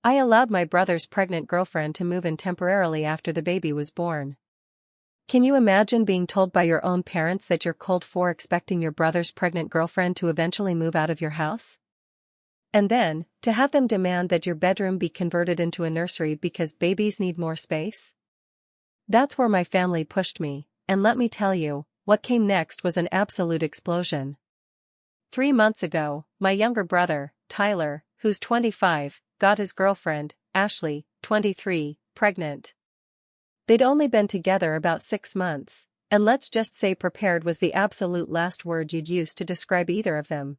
I allowed my brother's pregnant girlfriend to move in temporarily after the baby was born. Can you imagine being told by your own parents that you're cold for expecting your brother's pregnant girlfriend to eventually move out of your house? And then, to have them demand that your bedroom be converted into a nursery because babies need more space? That's where my family pushed me, and let me tell you, what came next was an absolute explosion. 3 months ago, my younger brother, Tyler, who's 25, got his girlfriend, Ashley, 23, pregnant. They'd only been together about 6 months, and let's just say prepared was the absolute last word you'd use to describe either of them.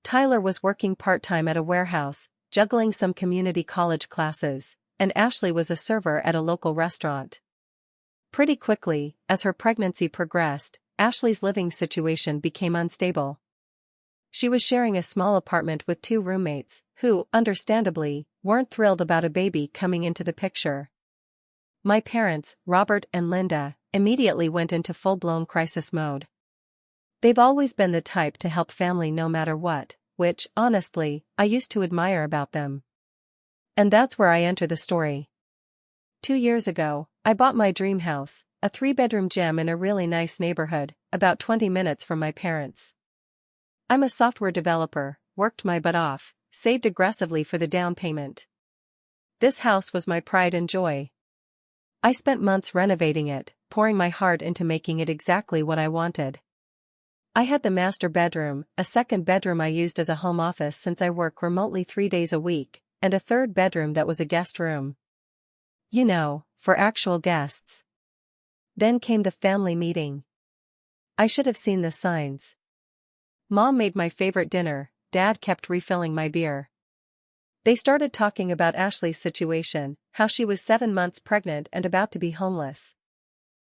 Tyler was working part-time at a warehouse, juggling some community college classes, and Ashley was a server at a local restaurant. Pretty quickly, as her pregnancy progressed, Ashley's living situation became unstable. She was sharing a small apartment with 2 roommates, who, understandably, weren't thrilled about a baby coming into the picture. My parents, Robert and Linda, immediately went into full-blown crisis mode. They've always been the type to help family no matter what, which, honestly, I used to admire about them. And that's where I enter the story. 2 years ago, I bought my dream house, a 3-bedroom gem in a really nice neighborhood, about 20 minutes from my parents. I'm a software developer, worked my butt off, saved aggressively for the down payment. This house was my pride and joy. I spent months renovating it, pouring my heart into making it exactly what I wanted. I had the master bedroom, a second bedroom I used as a home office since I work remotely 3 days a week, and a third bedroom that was a guest room. You know, for actual guests. Then came the family meeting. I should have seen the signs. Mom made my favorite dinner, Dad kept refilling my beer. They started talking about Ashley's situation, how she was 7 months pregnant and about to be homeless.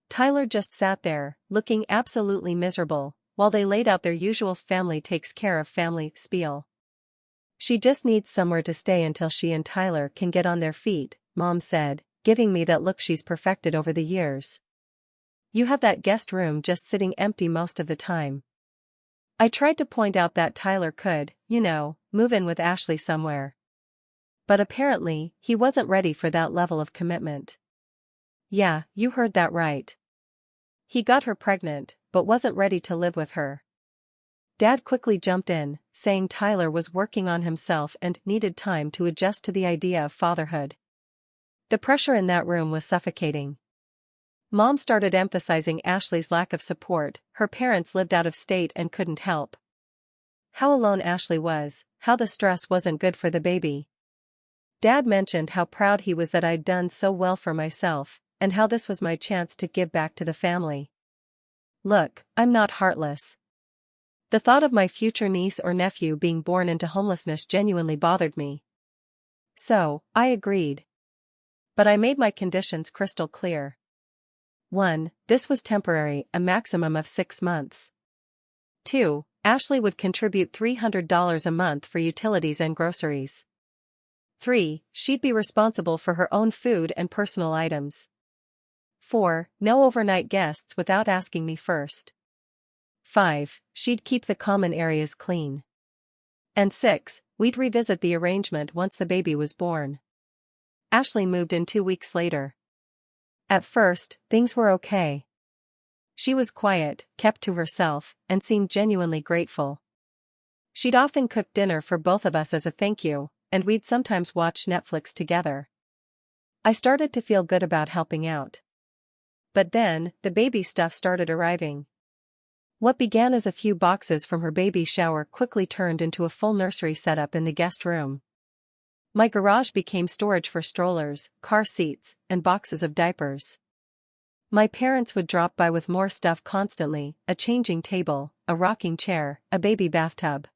Tyler just sat there, looking absolutely miserable, while they laid out their usual family takes care of family spiel. She just needs somewhere to stay until she and Tyler can get on their feet, Mom said, giving me that look she's perfected over the years. You have that guest room just sitting empty most of the time. I tried to point out that Tyler could, move in with Ashley somewhere. But apparently, he wasn't ready for that level of commitment. Yeah, you heard that right. He got her pregnant, but wasn't ready to live with her. Dad quickly jumped in, saying Tyler was working on himself and needed time to adjust to the idea of fatherhood. The pressure in that room was suffocating. Mom started emphasizing Ashley's lack of support. Her parents lived out of state and couldn't help. How alone Ashley was, how the stress wasn't good for the baby. Dad mentioned how proud he was that I'd done so well for myself, and how this was my chance to give back to the family. Look, I'm not heartless. The thought of my future niece or nephew being born into homelessness genuinely bothered me. So, I agreed. But I made my conditions crystal clear. 1. This was temporary, a maximum of 6 months. 2. Ashley would contribute $300 a month for utilities and groceries. 3. She'd be responsible for her own food and personal items. 4. No overnight guests without asking me first. 5. She'd keep the common areas clean. And 6. We'd revisit the arrangement once the baby was born. Ashley moved in 2 weeks later. At first, things were okay. She was quiet, kept to herself, and seemed genuinely grateful. She'd often cook dinner for both of us as a thank you, and we'd sometimes watch Netflix together. I started to feel good about helping out. But then, the baby stuff started arriving. What began as a few boxes from her baby shower quickly turned into a full nursery setup in the guest room. My garage became storage for strollers, car seats, and boxes of diapers. My parents would drop by with more stuff constantly, a changing table, a rocking chair, a baby bathtub.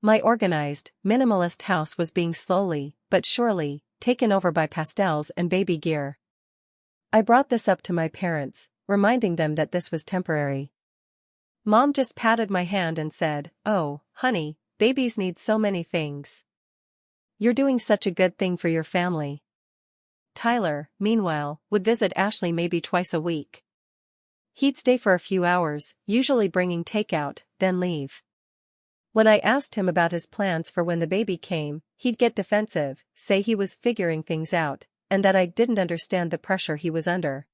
My organized, minimalist house was being slowly, but surely, taken over by pastels and baby gear. I brought this up to my parents, reminding them that this was temporary. Mom just patted my hand and said, "Oh, honey, babies need so many things. You're doing such a good thing for your family." Tyler, meanwhile, would visit Ashley maybe twice a week. He'd stay for a few hours, usually bringing takeout, then leave. When I asked him about his plans for when the baby came, he'd get defensive, say he was figuring things out, and that I didn't understand the pressure he was under.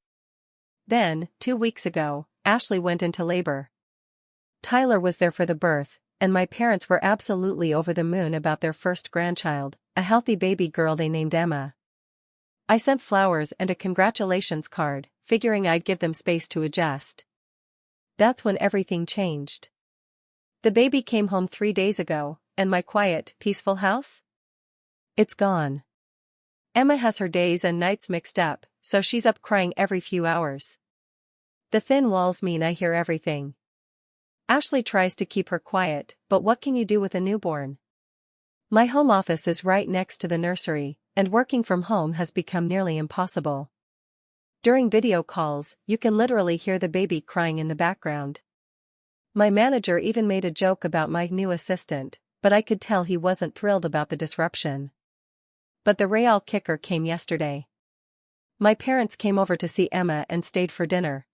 Then, 2 weeks ago, Ashley went into labor. Tyler was there for the birth, and my parents were absolutely over the moon about their first grandchild, a healthy baby girl they named Emma. I sent flowers and a congratulations card, figuring I'd give them space to adjust. That's when everything changed. The baby came home 3 days ago, and my quiet, peaceful house? It's gone. Emma has her days and nights mixed up, so she's up crying every few hours. The thin walls mean I hear everything. Ashley tries to keep her quiet, but what can you do with a newborn? My home office is right next to the nursery, and working from home has become nearly impossible. During video calls, you can literally hear the baby crying in the background. My manager even made a joke about my new assistant, but I could tell he wasn't thrilled about the disruption. But the real kicker came yesterday. My parents came over to see Emma and stayed for dinner.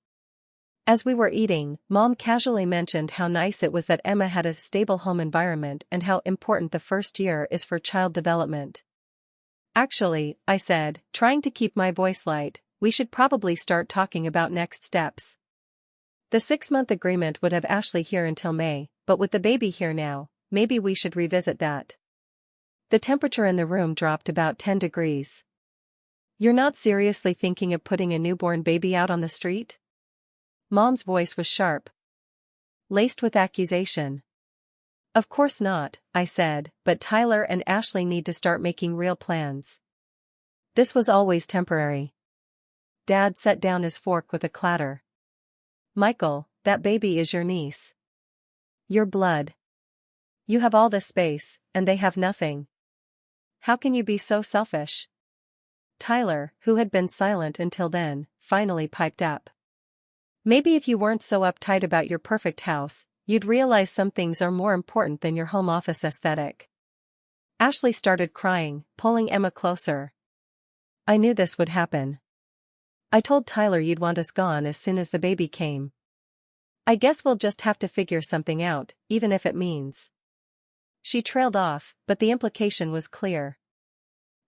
As we were eating, Mom casually mentioned how nice it was that Emma had a stable home environment and how important the first year is for child development. Actually, I said, trying to keep my voice light, we should probably start talking about next steps. The 6-month agreement would have Ashley here until May, but with the baby here now, maybe we should revisit that. The temperature in the room dropped about 10 degrees. You're not seriously thinking of putting a newborn baby out on the street? Mom's voice was sharp, laced with accusation. Of course not, I said, but Tyler and Ashley need to start making real plans. This was always temporary. Dad set down his fork with a clatter. Michael, that baby is your niece. Your blood. You have all this space, and they have nothing. How can you be so selfish? Tyler, who had been silent until then, finally piped up. Maybe if you weren't so uptight about your perfect house, you'd realize some things are more important than your home office aesthetic. Ashley started crying, pulling Emma closer. I knew this would happen. I told Tyler you'd want us gone as soon as the baby came. I guess we'll just have to figure something out, even if it means. She trailed off, but the implication was clear.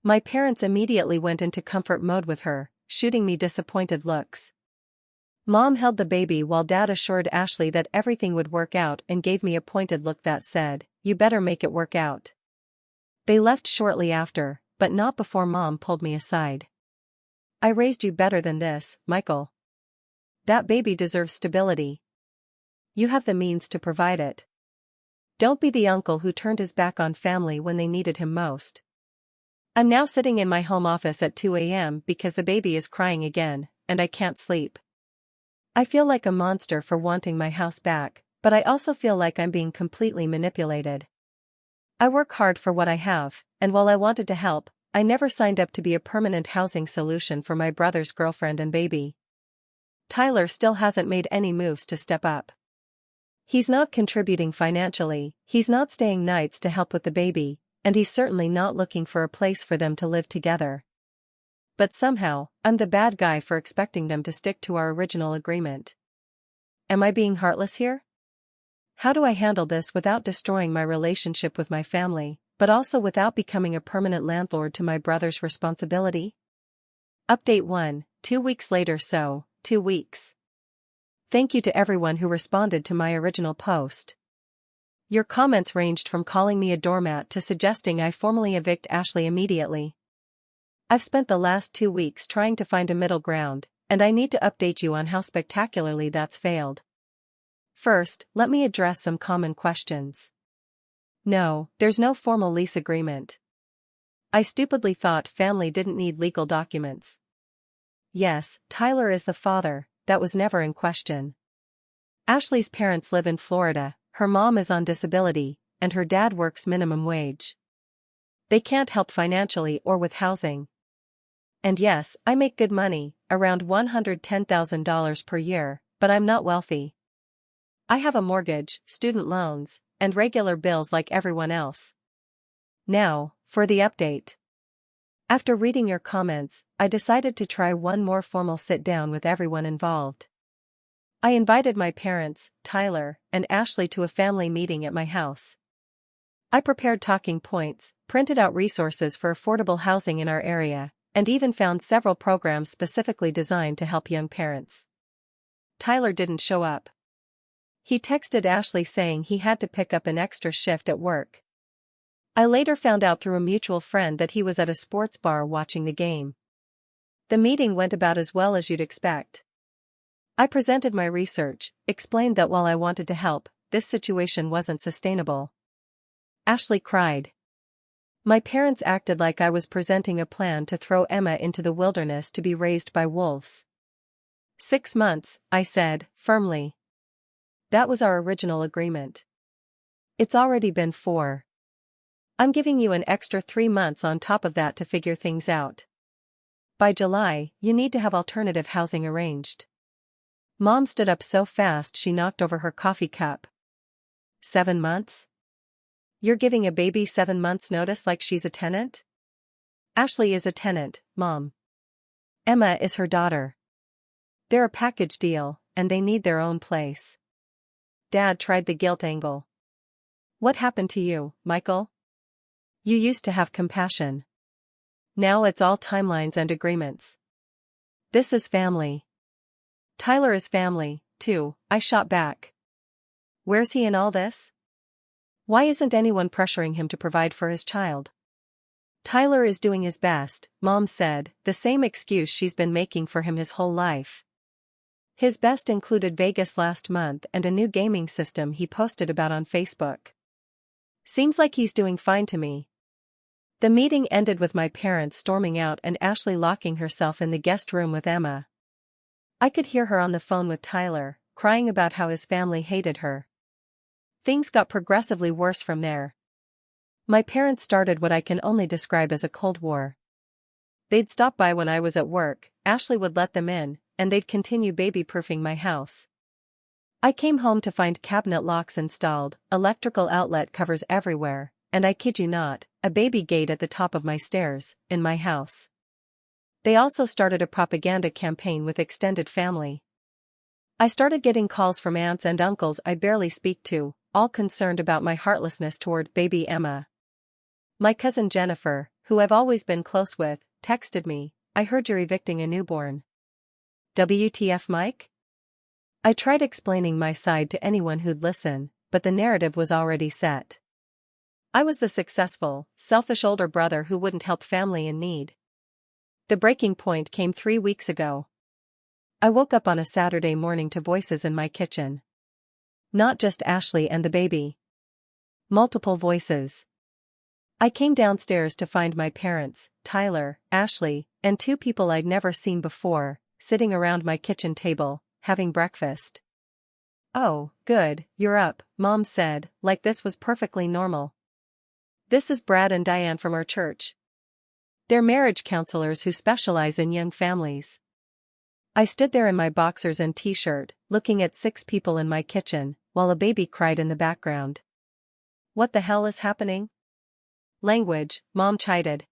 My parents immediately went into comfort mode with her, shooting me disappointed looks. Mom held the baby while Dad assured Ashley that everything would work out and gave me a pointed look that said, "You better make it work out." They left shortly after, but not before Mom pulled me aside. I raised you better than this, Michael. That baby deserves stability. You have the means to provide it. Don't be the uncle who turned his back on family when they needed him most. I'm now sitting in my home office at 2 a.m. because the baby is crying again, and I can't sleep. I feel like a monster for wanting my house back, but I also feel like I'm being completely manipulated. I work hard for what I have, and while I wanted to help, I never signed up to be a permanent housing solution for my brother's girlfriend and baby. Tyler still hasn't made any moves to step up. He's not contributing financially, he's not staying nights to help with the baby, and he's certainly not looking for a place for them to live together. But somehow, I'm the bad guy for expecting them to stick to our original agreement. Am I being heartless here? How do I handle this without destroying my relationship with my family, but also without becoming a permanent landlord to my brother's responsibility? Update 1, 2 weeks later. 2 weeks. Thank you to everyone who responded to my original post. Your comments ranged from calling me a doormat to suggesting I formally evict Ashley immediately. I've spent the last 2 weeks trying to find a middle ground, and I need to update you on how spectacularly that's failed. First, let me address some common questions. No, there's no formal lease agreement. I stupidly thought family didn't need legal documents. Yes, Tyler is the father, that was never in question. Ashley's parents live in Florida, her mom is on disability, and her dad works minimum wage. They can't help financially or with housing. And yes, I make good money, around $110,000 per year, but I'm not wealthy. I have a mortgage, student loans, and regular bills like everyone else. Now, for the update. After reading your comments, I decided to try one more formal sit-down with everyone involved. I invited my parents, Tyler, and Ashley to a family meeting at my house. I prepared talking points, printed out resources for affordable housing in our area, and even found several programs specifically designed to help young parents. Tyler didn't show up. He texted Ashley saying he had to pick up an extra shift at work. I later found out through a mutual friend that he was at a sports bar watching the game. The meeting went about as well as you'd expect. I presented my research, explained that while I wanted to help, this situation wasn't sustainable. Ashley cried. My parents acted like I was presenting a plan to throw Emma into the wilderness to be raised by wolves. 6 months, I said, firmly. That was our original agreement. It's already been 4. I'm giving you an extra 3 months on top of that to figure things out. By July, you need to have alternative housing arranged. Mom stood up so fast she knocked over her coffee cup. 7 months? You're giving a baby 7 months notice like she's a tenant? Ashley is a tenant, Mom. Emma is her daughter. They're a package deal, and they need their own place. Dad tried the guilt angle. What happened to you, Michael? You used to have compassion. Now it's all timelines and agreements. This is family. Tyler is family, too, I shot back. Where's he in all this? Why isn't anyone pressuring him to provide for his child? Tyler is doing his best, Mom said, the same excuse she's been making for him his whole life. His best included Vegas last month and a new gaming system he posted about on Facebook. Seems like he's doing fine to me. The meeting ended with my parents storming out and Ashley locking herself in the guest room with Emma. I could hear her on the phone with Tyler, crying about how his family hated her. Things got progressively worse from there. My parents started what I can only describe as a Cold War. They'd stop by when I was at work, Ashley would let them in, and they'd continue baby-proofing my house. I came home to find cabinet locks installed, electrical outlet covers everywhere, and I kid you not, a baby gate at the top of my stairs, in my house. They also started a propaganda campaign with extended family. I started getting calls from aunts and uncles I barely speak to, all concerned about my heartlessness toward baby Emma. My cousin Jennifer, who I've always been close with, texted me, I heard you're evicting a newborn. WTF, Mike? I tried explaining my side to anyone who'd listen, but the narrative was already set. I was the successful, selfish older brother who wouldn't help family in need. The breaking point came 3 weeks ago. I woke up on a Saturday morning to voices in my kitchen. Not just Ashley and the baby. Multiple voices. I came downstairs to find my parents, Tyler, Ashley, and 2 people I'd never seen before, sitting around my kitchen table, having breakfast. Oh, good, you're up, Mom said, like this was perfectly normal. This is Brad and Diane from our church. They're marriage counselors who specialize in young families. I stood there in my boxers and t-shirt, looking at 6 people in my kitchen, while a baby cried in the background. What the hell is happening? Language, Mom chided.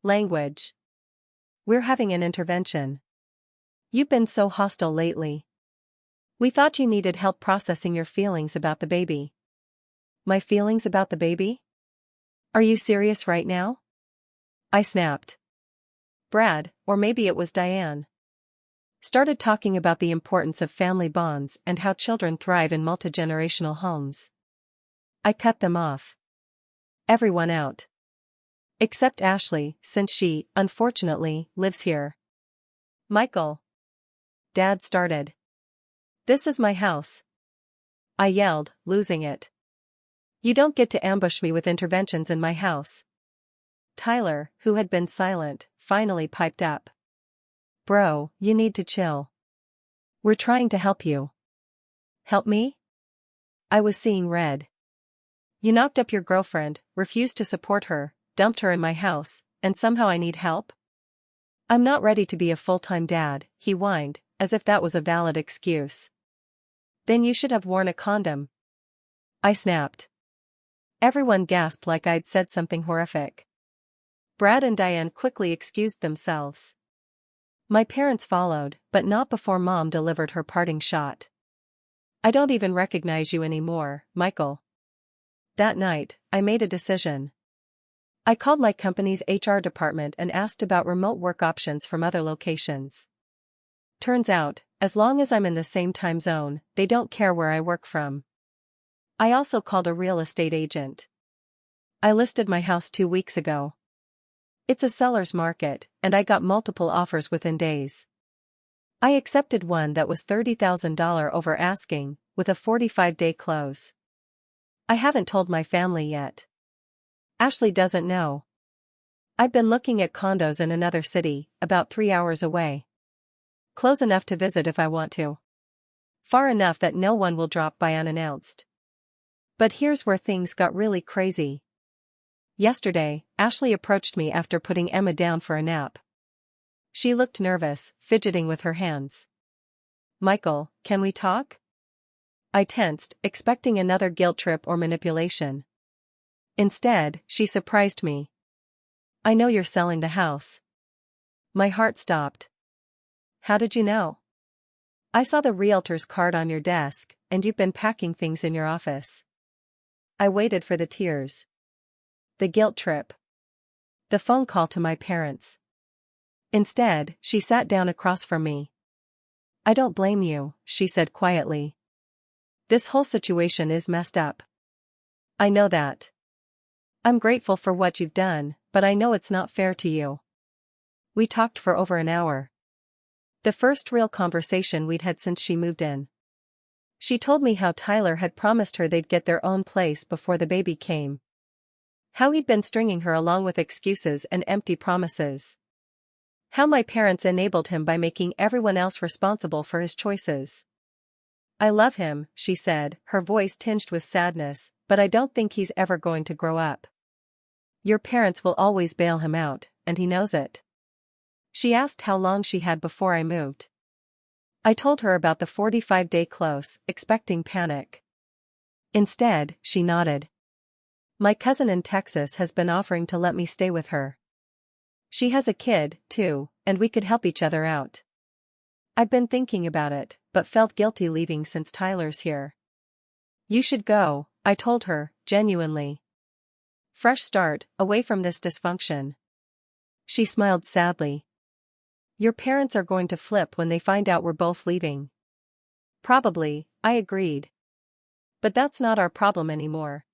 Language. We're having an intervention. You've been so hostile lately. We thought you needed help processing your feelings about the baby. My feelings about the baby? Are you serious right now? I snapped. Brad, or maybe it was Diane, started talking about the importance of family bonds and how children thrive in multi-generational homes. I cut them off. Everyone out. Except Ashley, since she, unfortunately, lives here. Michael. Dad started. This is my house. I yelled, losing it. You don't get to ambush me with interventions in my house. Tyler, who had been silent, finally piped up. Bro, you need to chill. We're trying to help you. Help me? I was seeing red. You knocked up your girlfriend, refused to support her, dumped her in my house, and somehow I need help? I'm not ready to be a full-time dad, he whined, as if that was a valid excuse. Then you should have worn a condom. I snapped. Everyone gasped like I'd said something horrific. Brad and Diane quickly excused themselves. My parents followed, but not before Mom delivered her parting shot. I don't even recognize you anymore, Michael. That night, I made a decision. I called my company's HR department and asked about remote work options from other locations. Turns out, as long as I'm in the same time zone, they don't care where I work from. I also called a real estate agent. I listed my house 2 weeks ago. It's a seller's market, and I got multiple offers within days. I accepted one that was $30,000 over asking, with a 45-day close. I haven't told my family yet. Ashley doesn't know. I've been looking at condos in another city, about 3 hours away. Close enough to visit if I want to. Far enough that no one will drop by unannounced. But here's where things got really crazy. Yesterday, Ashley approached me after putting Emma down for a nap. She looked nervous, fidgeting with her hands. "Michael, can we talk?" I tensed, expecting another guilt trip or manipulation. Instead, she surprised me. "I know you're selling the house." My heart stopped. "How did you know?" "I saw the realtor's card on your desk, and you've been packing things in your office." I waited for the tears. The guilt trip. The phone call to my parents. Instead, she sat down across from me. "I don't blame you," she said quietly. "This whole situation is messed up. I know that. I'm grateful for what you've done, but I know it's not fair to you." We talked for over an hour. The first real conversation we'd had since she moved in. She told me how Tyler had promised her they'd get their own place before the baby came. How he'd been stringing her along with excuses and empty promises. How my parents enabled him by making everyone else responsible for his choices. "I love him," she said, her voice tinged with sadness, "but I don't think he's ever going to grow up. Your parents will always bail him out, and he knows it." She asked how long she had before I moved. I told her about the 45-day close, expecting panic. Instead, she nodded. "My cousin in Texas has been offering to let me stay with her. She has a kid, too, and we could help each other out. I've been thinking about it, but felt guilty leaving since Tyler's here." "You should go," I told her, genuinely. "Fresh start, away from this dysfunction." She smiled sadly. "Your parents are going to flip when they find out we're both leaving." "Probably," I agreed. "But that's not our problem anymore."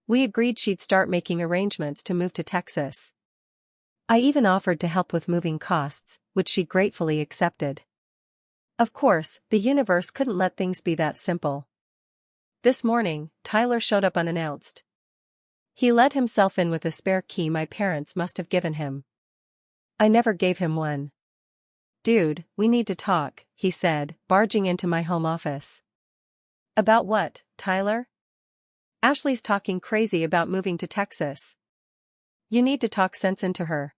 We agreed she'd start making arrangements to move to Texas. I even offered to help with moving costs, which she gratefully accepted. Of course, the universe couldn't let things be that simple. This morning, Tyler showed up unannounced. He let himself in with a spare key my parents must have given him. I never gave him one. "Dude, we need to talk," he said, barging into my home office. "About what, Tyler?" "Ashley's talking crazy about moving to Texas. You need to talk sense into her."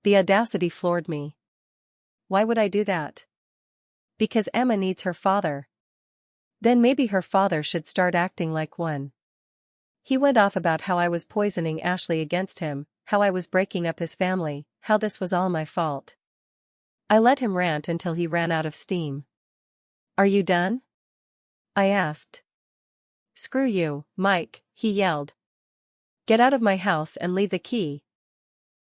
The audacity floored me. "Why would I do that?" "Because Emma needs her father." "Then maybe her father should start acting like one." He went off about how I was poisoning Ashley against him, how I was breaking up his family, how this was all my fault. I let him rant until he ran out of steam. "Are you done?" I asked. "Screw you, Mike," he yelled. "Get out of my house and leave the key."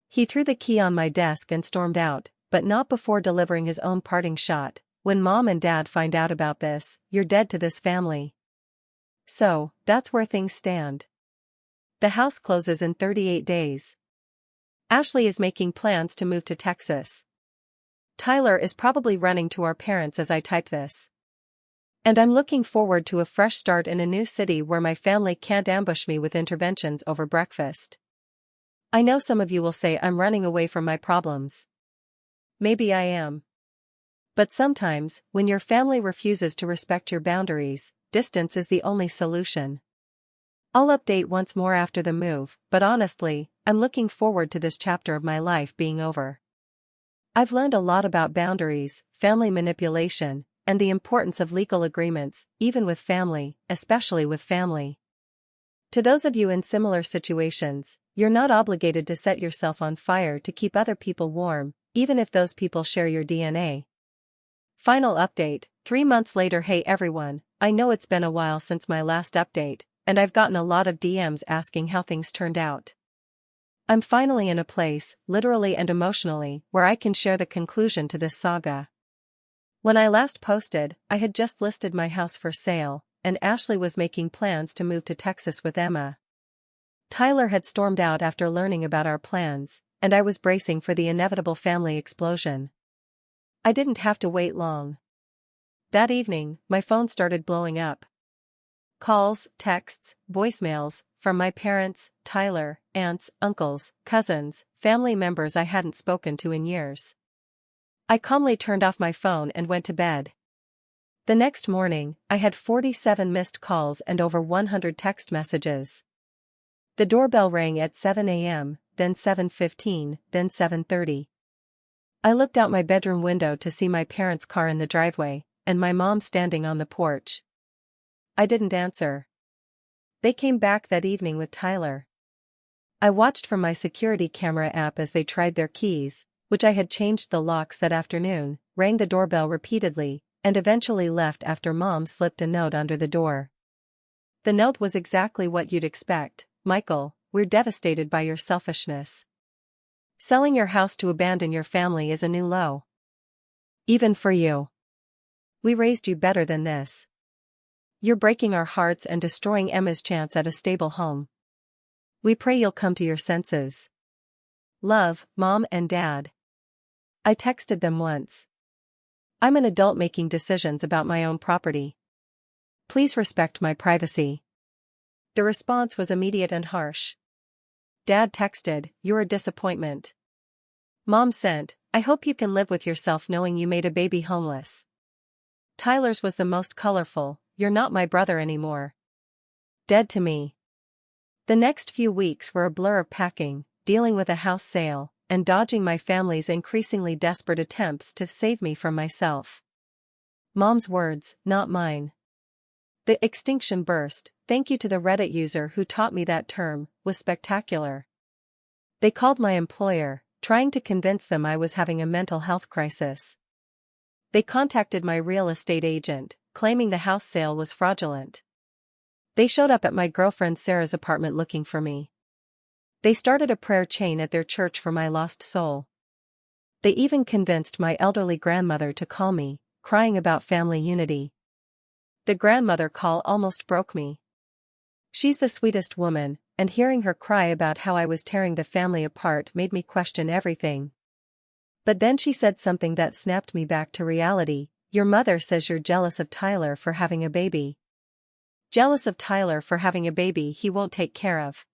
He threw the key on my desk and stormed out, but not before delivering his own parting shot. "When Mom and Dad find out about this, you're dead to this family." So, that's where things stand. The house closes in 38 days. Ashley is making plans to move to Texas. Tyler is probably running to our parents as I type this. And I'm looking forward to a fresh start in a new city where my family can't ambush me with interventions over breakfast. I know some of you will say I'm running away from my problems. Maybe I am. But sometimes, when your family refuses to respect your boundaries, distance is the only solution. I'll update once more after the move, but honestly, I'm looking forward to this chapter of my life being over. I've learned a lot about boundaries, family manipulation, and the importance of legal agreements, even with family, especially with family. To those of you in similar situations, you're not obligated to set yourself on fire to keep other people warm, even if those people share your DNA. Final update, 3 months later. Hey everyone, I know it's been a while since my last update, and I've gotten a lot of DMs asking how things turned out. I'm finally in a place, literally and emotionally, where I can share the conclusion to this saga. When I last posted, I had just listed my house for sale, and Ashley was making plans to move to Texas with Emma. Tyler had stormed out after learning about our plans, and I was bracing for the inevitable family explosion. I didn't have to wait long. That evening, my phone started blowing up. Calls, texts, voicemails, from my parents, Tyler, aunts, uncles, cousins, family members I hadn't spoken to in years. I calmly turned off my phone and went to bed. The next morning, I had 47 missed calls and over 100 text messages. The doorbell rang at 7 a.m., then 7:15, then 7:30. I looked out my bedroom window to see my parents' car in the driveway, and my mom standing on the porch. I didn't answer. They came back that evening with Tyler. I watched from my security camera app as they tried their keys, which I had changed the locks that afternoon, rang the doorbell repeatedly, and eventually left after Mom slipped a note under the door. The note was exactly what you'd expect. Michael, we're devastated by your selfishness. Selling your house to abandon your family is a new low. Even for you. We raised you better than this. You're breaking our hearts and destroying Emma's chance at a stable home. We pray you'll come to your senses. Love, Mom and Dad. I texted them once. I'm an adult making decisions about my own property. Please respect my privacy. The response was immediate and harsh. Dad texted, "You're a disappointment." Mom sent, "I hope you can live with yourself knowing you made a baby homeless." Tyler's was the most colorful, "You're not my brother anymore. Dead to me." The next few weeks were a blur of packing, dealing with a house sale, and dodging my family's increasingly desperate attempts to save me from myself. Mom's words, not mine. The extinction burst, thank you to the Reddit user who taught me that term, was spectacular. They called my employer, trying to convince them I was having a mental health crisis. They contacted my real estate agent, claiming the house sale was fraudulent. They showed up at my girlfriend Sarah's apartment looking for me. They started a prayer chain at their church for my lost soul. They even convinced my elderly grandmother to call me, crying about family unity. The grandmother call almost broke me. She's the sweetest woman, and hearing her cry about how I was tearing the family apart made me question everything. But then she said something that snapped me back to reality. Your mother says you're jealous of Tyler for having a baby. Jealous of Tyler for having a baby he won't take care of.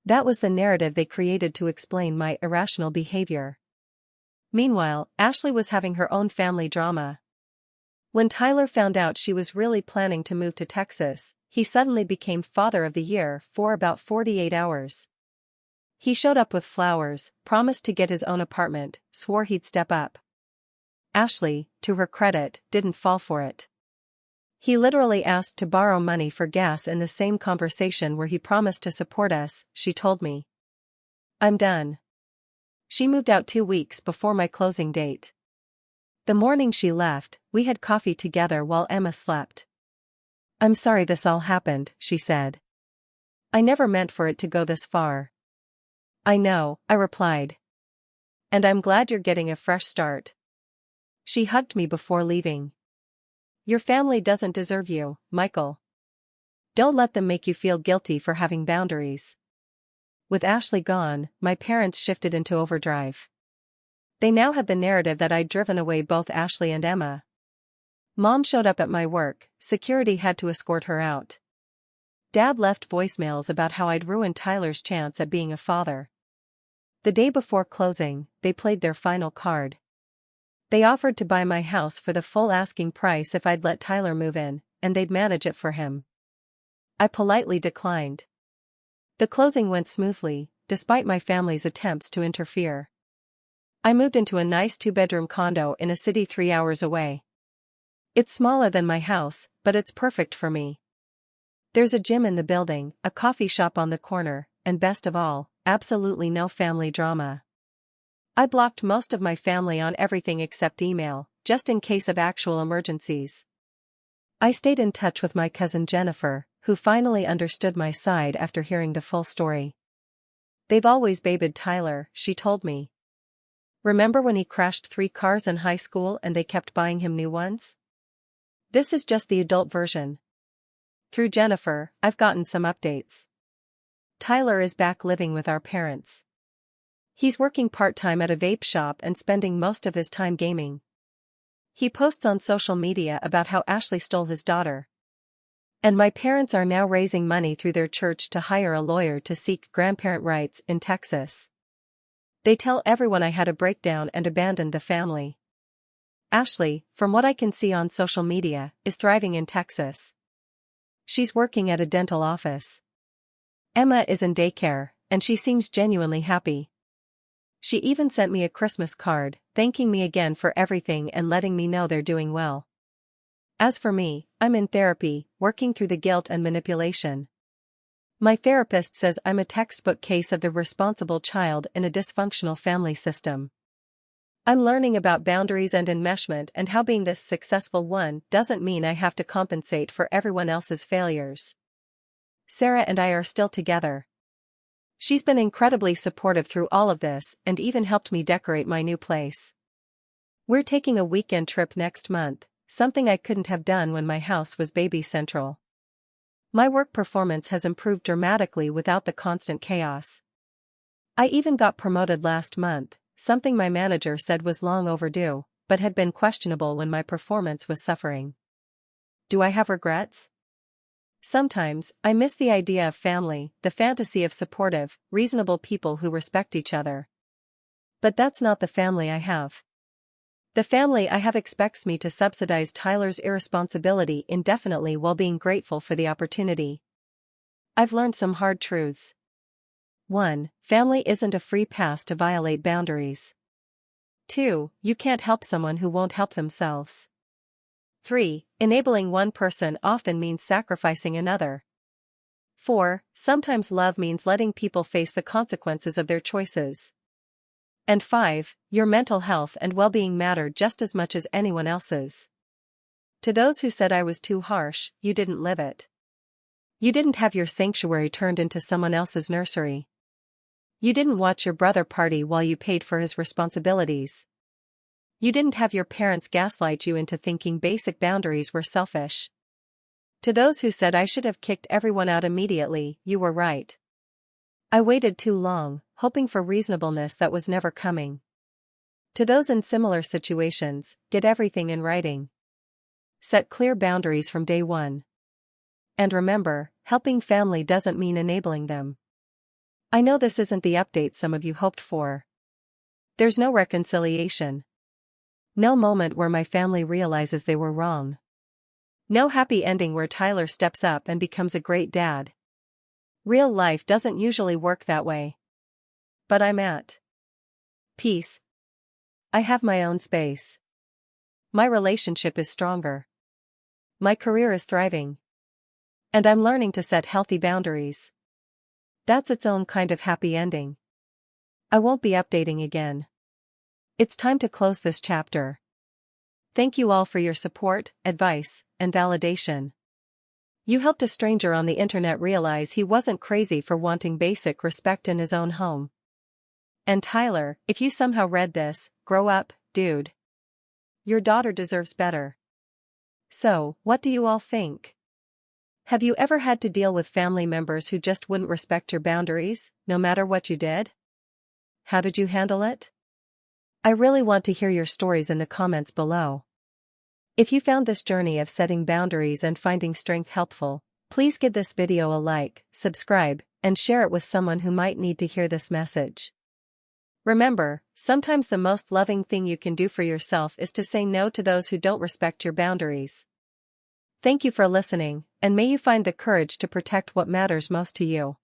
That was the narrative they created to explain my irrational behavior. Meanwhile, Ashley was having her own family drama. When Tyler found out she was really planning to move to Texas, he suddenly became Father of the Year for about 48 hours. He showed up with flowers, promised to get his own apartment, swore he'd step up. Ashley, to her credit, didn't fall for it. He literally asked to borrow money for gas in the same conversation where he promised to support us, she told me. I'm done. She moved out 2 weeks before my closing date. The morning she left, we had coffee together while Emma slept. I'm sorry this all happened, she said. I never meant for it to go this far. I know, I replied. And I'm glad you're getting a fresh start. She hugged me before leaving. Your family doesn't deserve you, Michael. Don't let them make you feel guilty for having boundaries. With Ashley gone, my parents shifted into overdrive. They now had the narrative that I'd driven away both Ashley and Emma. Mom showed up at my work, security had to escort her out. Dad left voicemails about how I'd ruined Tyler's chance at being a father. The day before closing, they played their final card. They offered to buy my house for the full asking price if I'd let Tyler move in, and they'd manage it for him. I politely declined. The closing went smoothly, despite my family's attempts to interfere. I moved into a nice 2-bedroom condo in a city 3 hours away. It's smaller than my house, but it's perfect for me. There's a gym in the building, a coffee shop on the corner, and best of all, absolutely no family drama. I blocked most of my family on everything except email, just in case of actual emergencies. I stayed in touch with my cousin Jennifer, who finally understood my side after hearing the full story. "They've always babied Tyler," she told me. "Remember when he crashed 3 cars in high school and they kept buying him new ones? This is just the adult version. Through Jennifer, I've gotten some updates. Tyler is back living with our parents. He's working part-time at a vape shop and spending most of his time gaming. He posts on social media about how Ashley stole his daughter. And my parents are now raising money through their church to hire a lawyer to seek grandparent rights in Texas. They tell everyone I had a breakdown and abandoned the family. Ashley, from what I can see on social media, is thriving in Texas. She's working at a dental office. Emma is in daycare, and she seems genuinely happy. She even sent me a Christmas card, thanking me again for everything and letting me know they're doing well. As for me, I'm in therapy, working through the guilt and manipulation. My therapist says I'm a textbook case of the responsible child in a dysfunctional family system. I'm learning about boundaries and enmeshment and how being the successful one doesn't mean I have to compensate for everyone else's failures. Sarah and I are still together. She's been incredibly supportive through all of this and even helped me decorate my new place. We're taking a weekend trip next month, something I couldn't have done when my house was baby central. My work performance has improved dramatically without the constant chaos. I even got promoted last month, something my manager said was long overdue, but had been questionable when my performance was suffering. Do I have regrets? Sometimes, I miss the idea of family, the fantasy of supportive, reasonable people who respect each other. But that's not the family I have. The family I have expects me to subsidize Tyler's irresponsibility indefinitely while being grateful for the opportunity. I've learned some hard truths. 1. Family isn't a free pass to violate boundaries. 2. You can't help someone who won't help themselves. 3. Enabling one person often means sacrificing another. 4. Sometimes love means letting people face the consequences of their choices. And 5. Your mental health and well-being matter just as much as anyone else's. To those who said I was too harsh, you didn't live it. You didn't have your sanctuary turned into someone else's nursery. You didn't watch your brother party while you paid for his responsibilities. You didn't have your parents gaslight you into thinking basic boundaries were selfish. To those who said I should have kicked everyone out immediately, you were right. I waited too long, hoping for reasonableness that was never coming. To those in similar situations, get everything in writing. Set clear boundaries from day one. And remember, helping family doesn't mean enabling them. I know this isn't the update some of you hoped for. There's no reconciliation. No moment where my family realizes they were wrong. No happy ending where Tyler steps up and becomes a great dad. Real life doesn't usually work that way. But I'm at peace. I have my own space. My relationship is stronger. My career is thriving. And I'm learning to set healthy boundaries. That's its own kind of happy ending. I won't be updating again. It's time to close this chapter. Thank you all for your support, advice, and validation. You helped a stranger on the internet realize he wasn't crazy for wanting basic respect in his own home. And Tyler, if you somehow read this, grow up, dude. Your daughter deserves better. So, what do you all think? Have you ever had to deal with family members who just wouldn't respect your boundaries, no matter what you did? How did you handle it? I really want to hear your stories in the comments below. If you found this journey of setting boundaries and finding strength helpful, please give this video a like, subscribe, and share it with someone who might need to hear this message. Remember, sometimes the most loving thing you can do for yourself is to say no to those who don't respect your boundaries. Thank you for listening, and may you find the courage to protect what matters most to you.